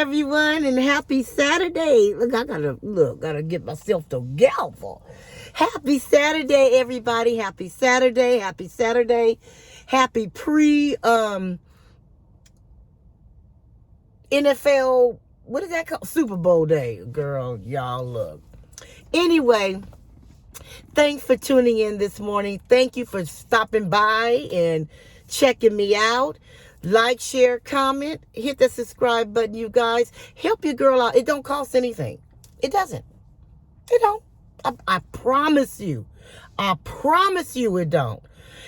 everyone, and happy Saturday. Look, gotta get myself together. Happy Saturday, everybody. Happy Saturday. Happy Saturday. Happy NFL, what is that called? Super Bowl day. Girl, y'all look. Anyway, thanks for tuning in this morning. Thank you for stopping by and checking me out. Like, share, comment, hit the subscribe button, you guys. Help your girl out. It don't cost anything. It doesn't. It don't. I promise you. I promise you it don't.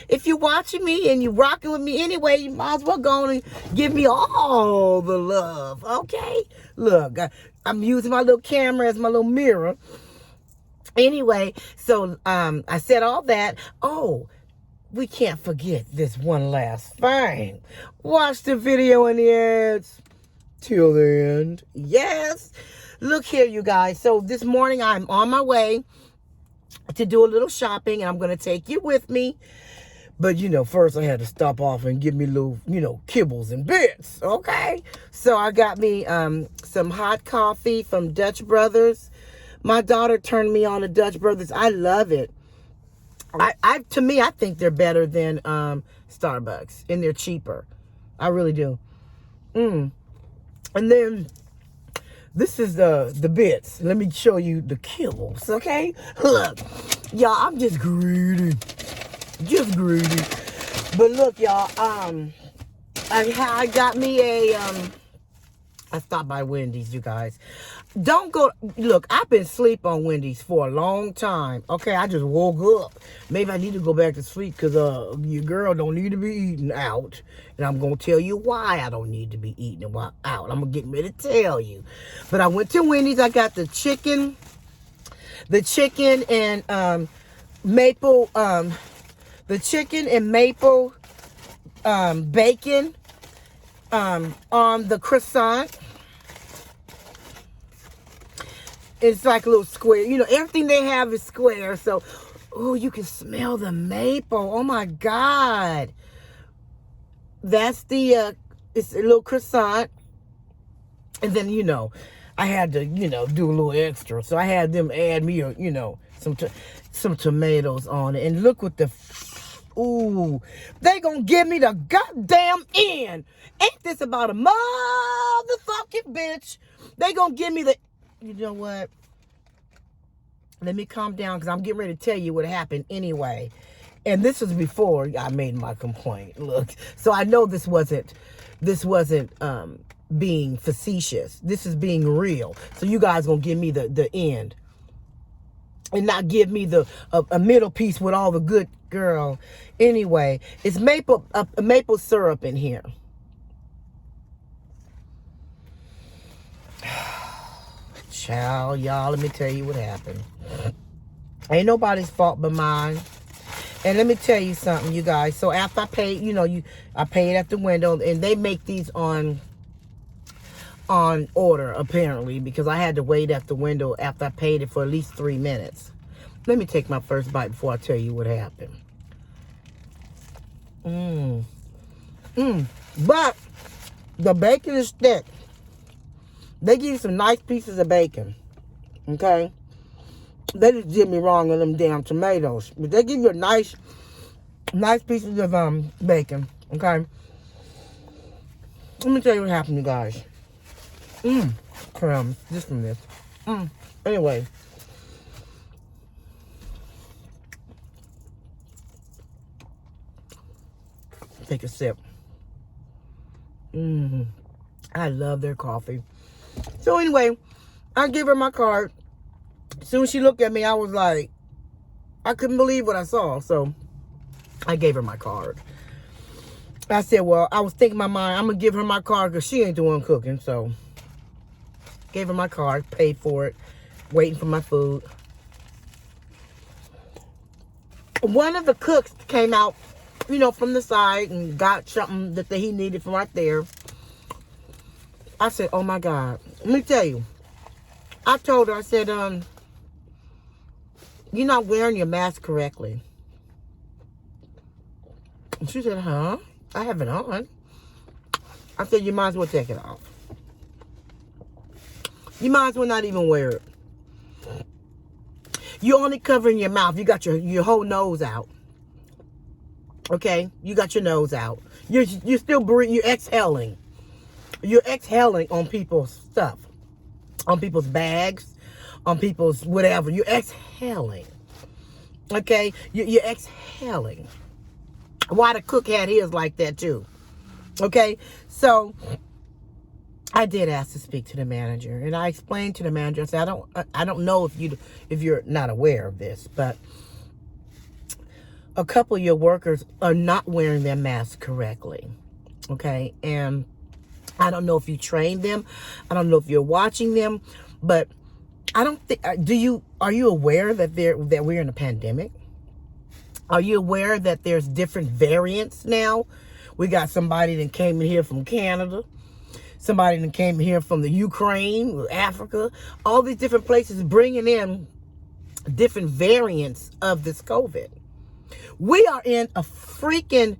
If you're watching me and you're rocking with me anyway, you might as well go on and give me all the love, okay? Look, I'm using my little camera as my little mirror. Anyway, so I said all that. Oh, we can't forget this one last thing. Watch the video and the ads till the end. Yes. Look here, you guys. So this morning I'm on my way to do a little shopping, and I'm going to take you with me. But, first I had to stop off and give me little, kibbles and bits. Okay. So I got me some hot coffee from Dutch Brothers. My daughter turned me on to Dutch Brothers. I love it. To me, I think they're better than Starbucks, and they're cheaper. I really do. And then this is the bits. Let me show you the kibbles, okay? Look, y'all, I'm just greedy. Just greedy. But look, y'all, I got me I stopped by Wendy's, you guys. Don't go, look, I've been asleep on Wendy's for a long time. Okay, I just woke up. Maybe I need to go back to sleep because your girl don't need to be eating out. And I'm going to tell you why I don't need to be eating out. I'm going to get ready to tell you. But I went to Wendy's. I got the chicken and maple, bacon on the croissant. It's like a little square. Everything they have is square. So, you can smell the maple. Oh, my God. That's it's a little croissant. And then, I had to, do a little extra. So, I had them add me, some tomatoes on it. And look what they gonna give me the goddamn end. Ain't this about a motherfucking bitch? They gonna give me the... You know what? Let me calm down because I'm getting ready to tell you what happened anyway. And this was before I made my complaint. Look, so I know this wasn't being facetious. This is being real. So you guys gonna give me the end and not give me a middle piece with all the good girl. Anyway, it's maple syrup in here. Child, y'all, let me tell you what happened. Ain't nobody's fault but mine. And let me tell you something, you guys. So after I paid, I paid at the window, and they make these on order, apparently, because I had to wait at the window after I paid it for at least 3 minutes. Let me take my first bite before I tell you what happened. But the bacon is thick. They give you some nice pieces of bacon, okay? They just did me wrong on them damn tomatoes. But they give you nice pieces of bacon, okay? Let me tell you what happened, you guys. Crumbs, just from this. Anyway. Take a sip. I love their coffee. So anyway, I give her my card. As soon as she looked at me, I was like, I couldn't believe what I saw. So I gave her my card. I said, well, I was thinking in my mind, I'm going to give her my card because she ain't the one cooking. So gave her my card, paid for it, waiting for my food. One of the cooks came out, from the side and got something that he needed from right there. I said, oh my God. Let me tell you. I told her, I said, you're not wearing your mask correctly. And she said, huh? I have it on. I said, you might as well take it off. You might as well not even wear it. You're only covering your mouth. You got your whole nose out. Okay? You got your nose out. You're still breathing. You're exhaling. You're exhaling on people's stuff. On people's bags. On people's whatever. You're exhaling. Okay? You're exhaling. Why the cook had his like that too. Okay? So I did ask to speak to the manager, and I explained to the manager. I said, I don't know if you're not aware of this, but a couple of your workers are not wearing their masks correctly. Okay, and I don't know if you trained them. I don't know if you're watching them, but I don't think. Are you aware that we're in a pandemic? Are you aware that there's different variants now? We got somebody that came in here from Canada. Somebody that came here from the Ukraine, Africa, all these different places bringing in different variants of this COVID. We are in a freaking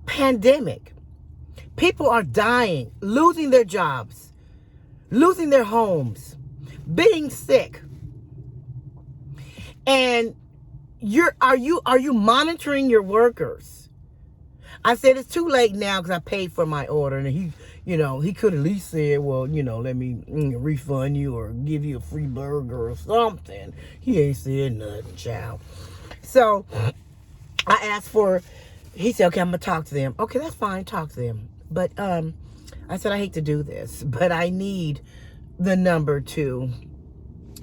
pandemic. People are dying, losing their jobs, losing their homes, being sick. And are you monitoring your workers? I said it's too late now because I paid for my order, and he could at least say, well, let me refund you or give you a free burger or something. He ain't said nothing, child. So I asked he said, okay, I'm going to talk to them. Okay, that's fine, talk to them. But I said, I hate to do this, but I need the number to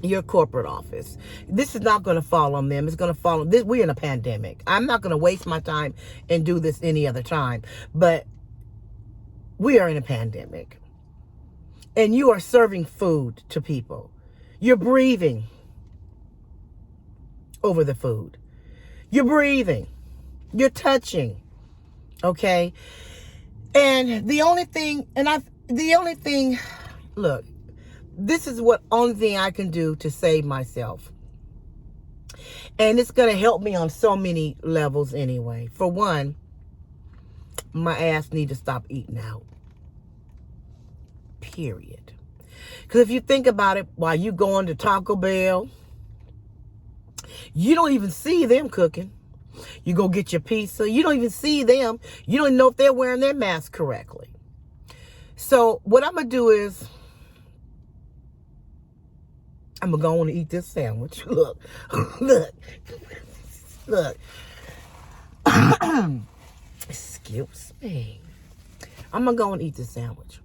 your corporate office. This is not going to fall on them. It's going to fall on this. We're in a pandemic. I'm not going to waste my time and do this any other time. But we are in a pandemic. And you are serving food to people. You're breathing over the food. You're breathing. You're touching. Okay? And look, this is only thing I can do to save myself. And it's going to help me on so many levels anyway. For one, my ass need to stop eating out. Period. Because if you think about it, while you going to Taco Bell, you don't even see them cooking. You go get your pizza, you don't even see them. You don't even know if they're wearing their mask correctly. So what I'm going to do is, I'm going to go on and eat this sandwich. Look. Excuse me. I'm going to go and eat this sandwich.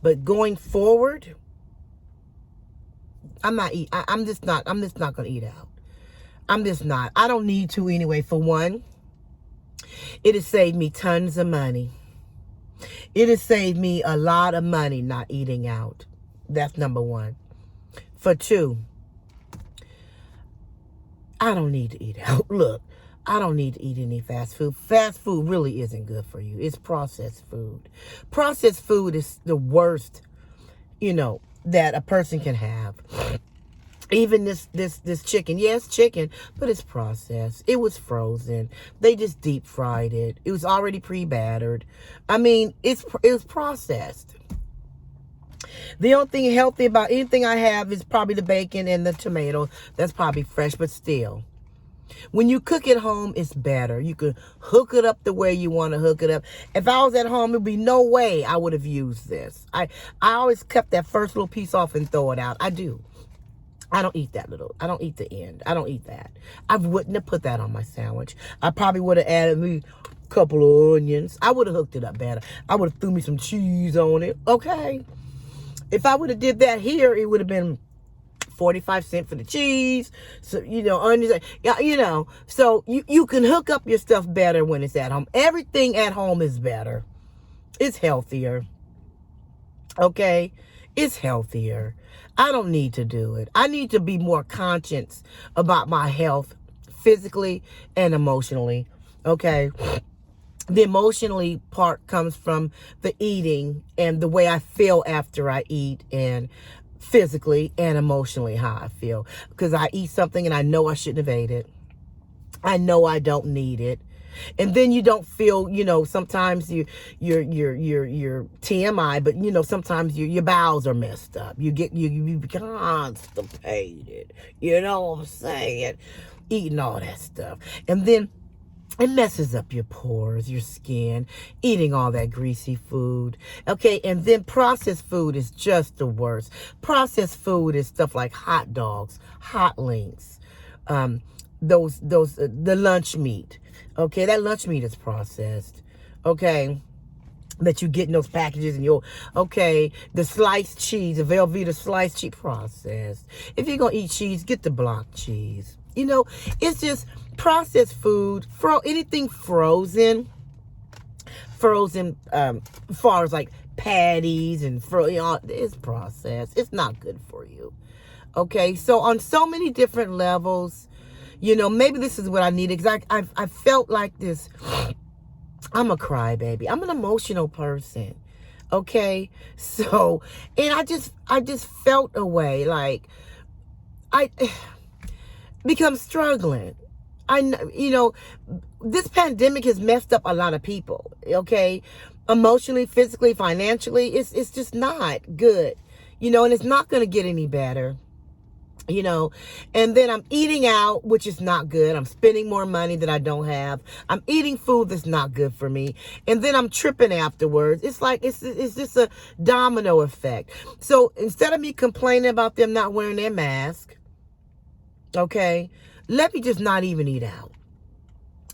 But going forward, I'm just not going to eat out. I'm just not. I don't need to anyway. For one, it has saved me tons of money. It has saved me a lot of money not eating out. That's number one. For two, I don't need to eat out. Look, I don't need to eat any fast food. Fast food really isn't good for you. It's processed food. Processed food is the worst, that a person can have. Even this chicken. Yes, chicken, but it's processed. It was frozen. They just deep fried it. It was already pre-battered. I mean, it was processed. The only thing healthy about anything I have is probably the bacon and the tomato. That's probably fresh, but still. When you cook at home, it's better. You can hook it up the way you want to hook it up. If I was at home, there'd be no way I would have used this. I always kept that first little piece off and throw it out. I do. I don't eat that little. I don't eat the end. I don't eat that. I wouldn't have put that on my sandwich. I probably would have added me a couple of onions. I would have hooked it up better. I would have threw me some cheese on it. Okay. If I would have did that here, it would have been 45 cents for the cheese. So, onions. So you can hook up your stuff better when it's at home. Everything at home is better. It's healthier. Okay? It's healthier. I don't need to do it. I need to be more conscious about my health physically and emotionally. Okay? The emotionally part comes from the eating and the way I feel after I eat, and physically and emotionally how I feel. Because I eat something and I know I shouldn't have ate it. I know I don't need it. And then you don't feel, sometimes you're TMI, but sometimes your bowels are messed up. You be constipated. You know what I'm saying? Eating all that stuff. And then it messes up your pores, your skin, eating all that greasy food. Okay, and then processed food is just the worst. Processed food is stuff like hot dogs, hot links, the lunch meat. Okay, that lunch meat is processed. Okay, that you get in those packages and the sliced cheese, the Velveeta sliced cheese, processed. If you're going to eat cheese, get the block cheese. It's just processed food, anything frozen, far as like patties and it's processed. It's not good for you. Okay, so on so many different levels, maybe this is what I needed, because I felt like this. I'm a crybaby. I'm an emotional person. Okay, so, and I just felt a way, like because I'm struggling. This pandemic has messed up a lot of people. Okay, emotionally, physically, financially, it's just not good. And it's not going to get any better. And then I'm eating out, which is not good. I'm spending more money that I don't have. I'm eating food that's not good for me. And then I'm tripping afterwards. It's like, it's just a domino effect. So instead of me complaining about them not wearing their mask, okay, let me just not even eat out.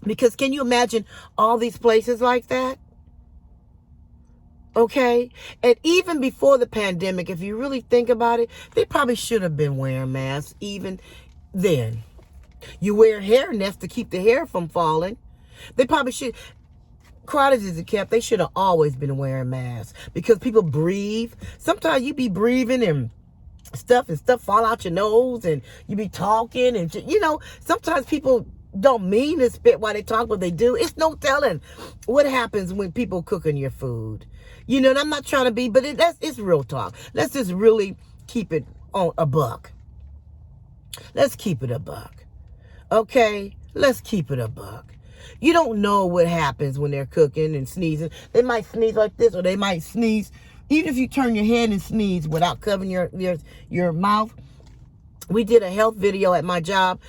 Because can you imagine all these places like that? Okay, and even before the pandemic, if you really think about it, they probably should have been wearing masks even then. You wear hair nets to keep the hair from falling. They probably should. Cottages are kept. They should have always been wearing masks, because people breathe. Sometimes you be breathing and stuff fall out your nose, and you be talking, and sometimes people don't mean to spit while they talk, but they do. It's no telling what happens when people cooking your food. And I'm not trying to be, but it's real talk. Let's just really keep it on a buck. Let's keep it a buck. Okay? Let's keep it a buck. You don't know what happens when they're cooking and sneezing. They might sneeze like this, or they might sneeze. Even if you turn your head and sneeze without covering your mouth. We did a health video at my job,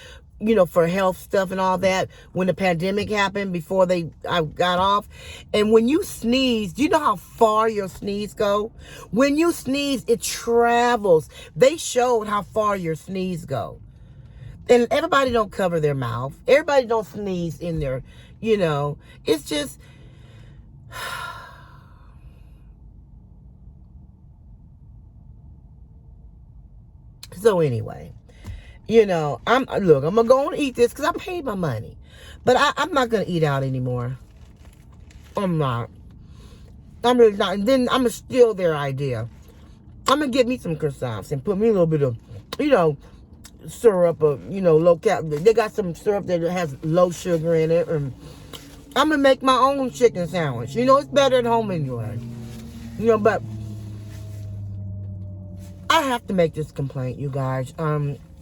for health stuff and all that, when the pandemic happened, before I got off. And when you sneeze, do you know how far your sneeze go? When you sneeze, it travels. They showed how far your sneeze go. And everybody don't cover their mouth. Everybody don't sneeze in their, it's just, so anyway, I'm gonna go and eat this because I paid my money, but I'm not gonna eat out anymore. I'm not. I'm really not. And then I'm gonna steal their idea. I'm gonna get me some croissants and put me a little bit of, syrup, or low cal. They got some syrup that has low sugar in it, and I'm gonna make my own chicken sandwich. It's better at home anyway. But I have to make this complaint, you guys.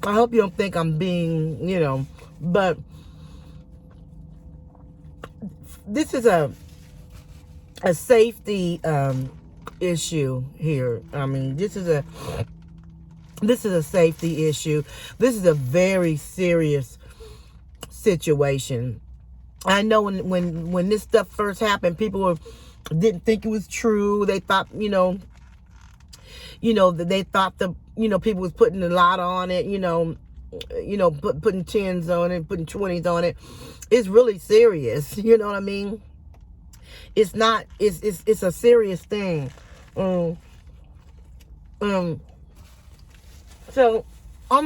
I hope you don't think I'm being, but this is a safety issue here. I mean, this is a safety issue. This is a very serious situation. I know when this stuff first happened, people didn't think it was true. They thought, they thought people was putting a lot on it, putting 10s on it, putting 20s on it. It's really serious. You know what I mean? It's not, it's a serious thing. So I'm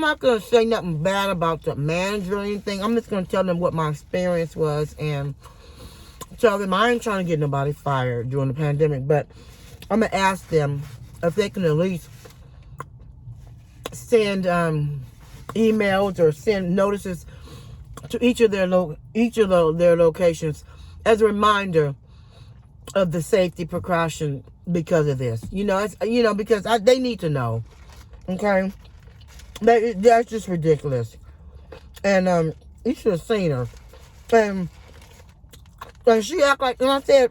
not going to say nothing bad about the manager or anything. I'm just going to tell them what my experience was, and tell them I ain't trying to get nobody fired during the pandemic, but I'm going to ask them if they can at least send emails or send notices to each of their locations as a reminder of the safety precaution because of this. Because they need to know. Okay, that's just ridiculous. And you should have seen her. And And she act like, and I said,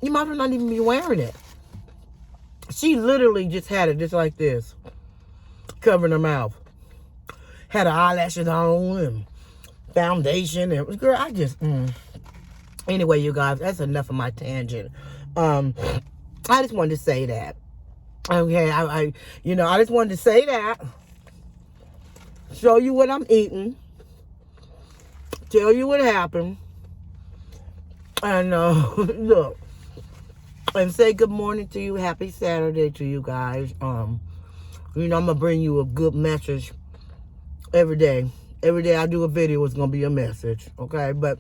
you might not even be wearing it. She literally just had it just like this, covering her mouth. Had her eyelashes on and foundation. And girl, I just, Anyway, you guys, that's enough of my tangent. I just wanted to say that. Okay, I just wanted to say that. Show you what I'm eating. Tell you what happened. And look. And say good morning to you. Happy Saturday to you guys. I'm gonna bring you a good message every day. Every day I do a video, it's gonna be a message. Okay, but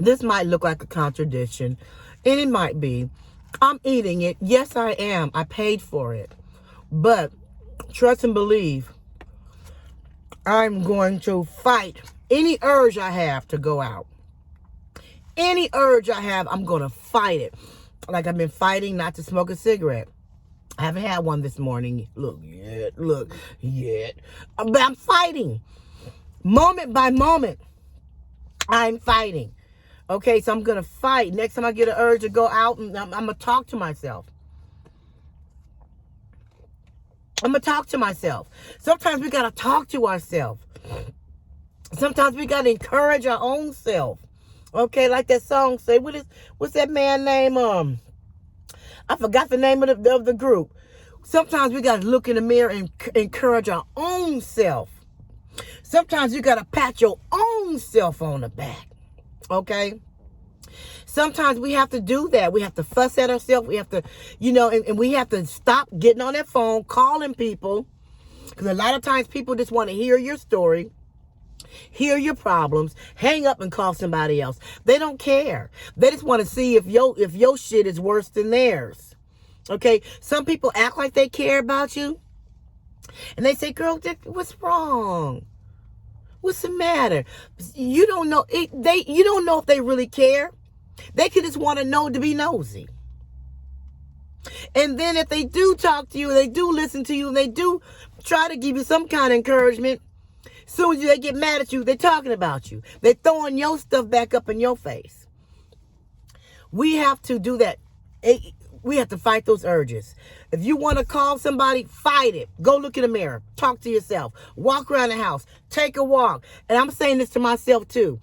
this might look like a contradiction, and it might be. I'm eating it. Yes, I am. I paid for it. But trust and believe, I'm going to fight any urge I have to go out. Any urge I have, I'm going to fight it. Like I've been fighting not to smoke a cigarette. I haven't had one this morning. Look yet. But I'm fighting. Moment by moment, I'm fighting. Okay, so I'm going to fight. Next time I get an urge to go out, I'm going to talk to myself. Sometimes we got to talk to ourselves. Sometimes we got to encourage our own self. Okay, like that song say, what's that man name? I forgot the name of the group. Sometimes we got to look in the mirror and encourage our own self. Sometimes you got to pat your own self on the back. Okay? Sometimes we have to do that. We have to fuss at ourselves. We have to, and we have to stop getting on that phone, calling people. Because a lot of times people just want to hear your story, hear your problems, hang up and call somebody else. They don't care. They just want to see if your shit is worse than theirs. Okay? Some people act like they care about you. And they say, girl, what's wrong? What's the matter? You don't know. You don't know if they really care. They could just want to know to be nosy. And then if they do talk to you, they do listen to you, and they do try to give you some kind of encouragement, as soon as they get mad at you, they're talking about you. They're throwing your stuff back up in your face. We have to do that. We have to fight those urges. If you want to call somebody, fight it. Go look in the mirror. Talk to yourself. Walk around the house. Take a walk. And I'm saying this to myself too.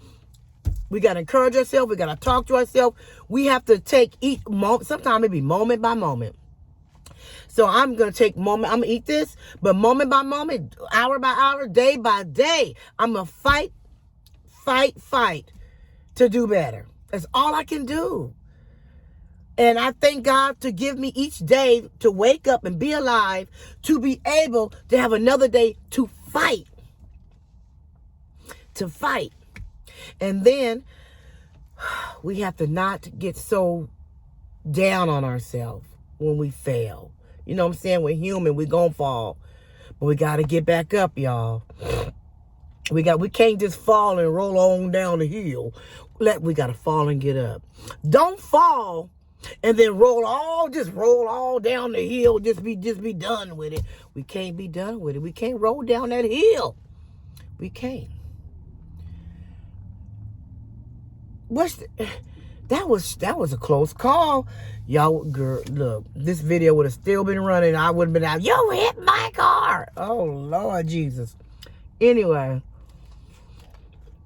We got to encourage ourselves. We got to talk to ourselves. We have to take each moment. Sometimes it be moment by moment. So I'm going to take moment. I'm going to eat this. But moment by moment, hour by hour, day by day, I'm going to fight to do better. That's all I can do. And I thank God to give me each day to wake up and be alive, to be able to have another day to fight. To fight. And then we have to not get so down on ourselves when we fail. You know what I'm saying? We're human. We're going to fall. But we got to get back up, y'all. We can't just fall and roll on down the hill. We got to fall and get up. Don't fall and then roll all down the hill. Just be done with it. We can't be done with it. We can't roll down that hill. We can't. That was a close call. Y'all, girl, look, this video would have still been running. I would have been out, you hit my car. Oh, Lord Jesus. Anyway,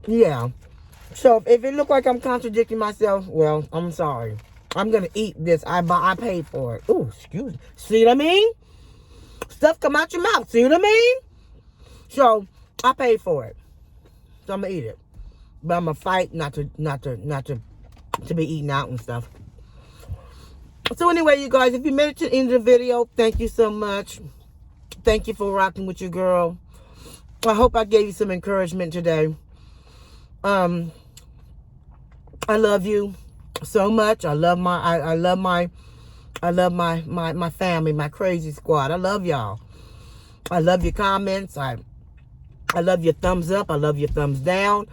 yeah. So if it look like I'm contradicting myself, well, I'm sorry. I'm going to eat this. I paid for it. Ooh, excuse me. See what I mean? Stuff come out your mouth. See what I mean? So I paid for it. So I'm going to eat it. But I'm going to fight not to be eating out and stuff. So anyway, you guys, if you made it to the end of the video, thank you so much. Thank you for rocking with your girl. I hope I gave you some encouragement today. I love you so much. I love my family, my crazy squad. I love y'all. I love your comments. I love your thumbs up. I love your thumbs down.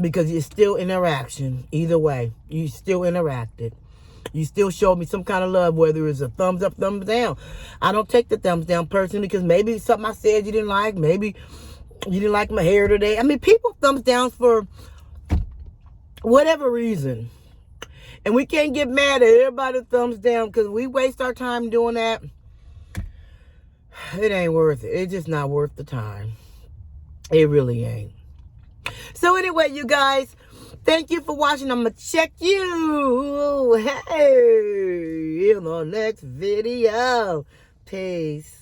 Because it's still interaction. Either way, you still interacted. You still showed me some kind of love, whether it's a thumbs up, thumbs down. I don't take the thumbs down personally because maybe something I said you didn't like. Maybe you didn't like my hair today. I mean, people thumbs down for whatever reason. And we can't get mad at everybody thumbs down because we waste our time doing that. It ain't worth it. It's just not worth the time. It really ain't. So anyway, you guys, thank you for watching. I'm going to check you. Hey, in the next video. Peace.